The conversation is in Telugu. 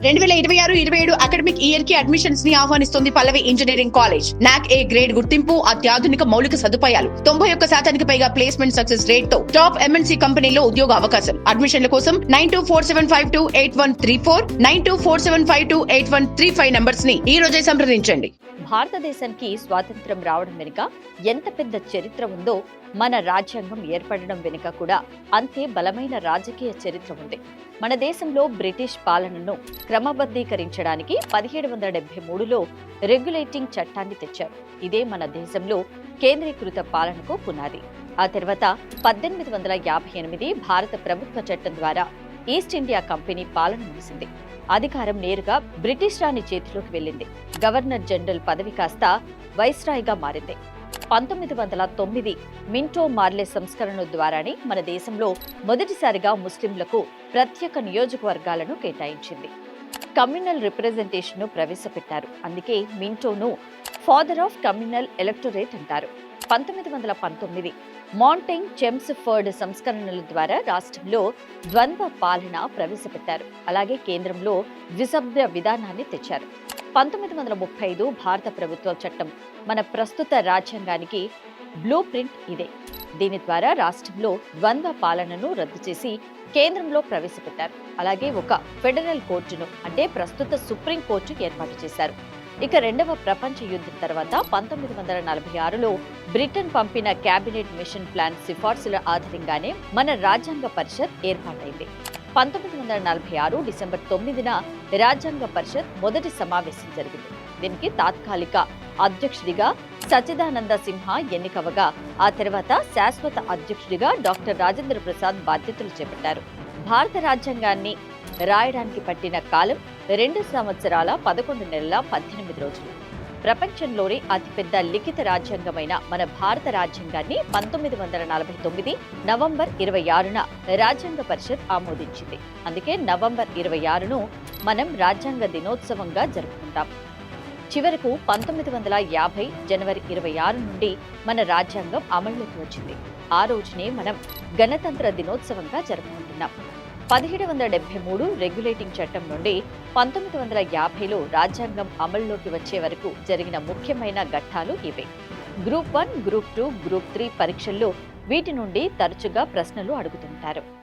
2026-27 అకాడమిక్ ఇయర్ కి అడ్మిషన్స్ ని ఆహ్వానిస్తుంది పల్లవి ఇంజనీరింగ్ కాలేజ్. నాక్ ఏ గ్రేడ్ గుర్తింపు, అత్యాధునిక మౌలిక సదుపాయాలు, 91% పైగా ప్లేస్మెంట్ సక్సెస్ రేట్ తో టాప్ ఎంఎన్సీ కంపెనీలో ఉద్యోగ అవకాశం. అడ్మిషన్ల కోసం 9247528134 9247528135 నంబర్స్ ని ఈ రోజే సంప్రదించండి. భారతదేశానికి స్వాతంత్ర్యం రావడం వెనుక ఎంత పెద్ద చరిత్ర ఉందో మన రాజ్యాంగం ఏర్పడడం వెనుక కూడా అంతే బలమైన రాజకీయ చరిత్ర ఉంది. మన దేశంలో బ్రిటిష్ పాలనను క్రమబద్ధీకరించడానికి 1773లో రెగ్యులేటింగ్ చట్టాన్ని తెచ్చారు. ఇదే మన దేశంలో కేంద్రీకృత పాలనకు పునాది. ఆ తర్వాత 1858 భారత ప్రభుత్వ చట్టం ద్వారా ఈస్ట్ ఇండియా కంపెనీ పాలన ముగిసింది. అధికారం నేరుగా బ్రిటిష్ రాణి చేతిలోకి వెళ్ళింది. గవర్నర్ జనరల్ పదవి కాస్త వైస్రాయ్గా మారింది. 1909 మింటో మార్లే సంస్కరణ ద్వారానే మన దేశంలో మొదటిసారిగా ముస్లింలకు ప్రత్యేక నియోజకవర్గాలను కేటాయించింది. కమ్యూనల్ రిప్రజెంటేషన్ ను ప్రవేశపెట్టారు. అందుకే మింటోను ఫాదర్ ఆఫ్ కమ్యూనల్ ఎలక్టోరేట్ అంటారు. 1919 మాంటైన్ చెమ్స్ఫర్డ్ సంస్కరణల ద్వారా రాష్ట్రంలో ద్వంద్వ పాలన ప్రవేశపెట్టారు. అలాగే కేంద్రంలో ద్విసభ్య విధానాన్ని తెచ్చారు. 1935 భారత ప్రభుత్వ చట్టం మన ప్రస్తుత రాజ్యాంగానికి బ్లూ ప్రింట్ ఇదే. దీని ద్వారా రాష్ట్రంలో ద్వంద్వ పాలనను రద్దు చేసి కేంద్రంలో ప్రవేశపెట్టారు. అలాగే ఒక ఫెడరల్ కోర్టును అంటే ప్రస్తుత సుప్రీం కోర్టు ఏర్పాటు చేశారు. ఇక రెండవ ప్రపంచ యుద్ధం తర్వాత 1946లో బ్రిటన్ పంపిన కేబినెట్ మిషన్ ప్లాన్ సిఫార్సుల ఆధారంగానే మన రాజ్యాంగ పరిషత్ ఏర్పాటైంది. 1946 డిసెంబర్ 9న రాజ్యాంగ పరిషత్ మొదటి సమావేశం జరిగింది. దీనికి తాత్కాలిక అధ్యక్షుడిగా సచిదానంద సిన్హా ఎన్నికవగా ఆ తర్వాత శాశ్వత అధ్యక్షుడిగా డాక్టర్ రాజేంద్ర ప్రసాద్ బాధ్యతలు చేపట్టారు. భారత రాజ్యాంగాన్ని రాయడానికి పట్టిన కాలం 2 సంవత్సరాల 11 నెలల 18 రోజులు. ప్రపంచంలోని అతిపెద్ద లిఖిత రాజ్యాంగమైన మన భారత రాజ్యాంగాన్ని 1949 నవంబర్ 26న రాజ్యాంగ పరిషత్ ఆమోదించింది. అందుకే నవంబర్ 26ను మనం రాజ్యాంగ దినోత్సవంగా జరుపుకుంటాం. చివరకు 1950 జనవరి 26 నుండి మన రాజ్యాంగం అమల్లోకి వచ్చింది. ఆ రోజునే మనం గణతంత్ర దినోత్సవంగా జరుపుకుంటున్నాం. 1773 రెగ్యులేటింగ్ చట్టం నుండి 1950లో రాజ్యాంగం అమల్లోకి వచ్చే వరకు జరిగిన ముఖ్యమైన ఘట్టాలు ఇవే. గ్రూప్ 1, గ్రూప్ 2, గ్రూప్ 3 పరీక్షల్లో వీటి నుండి తరచుగా ప్రశ్నలు అడుగుతుంటారు.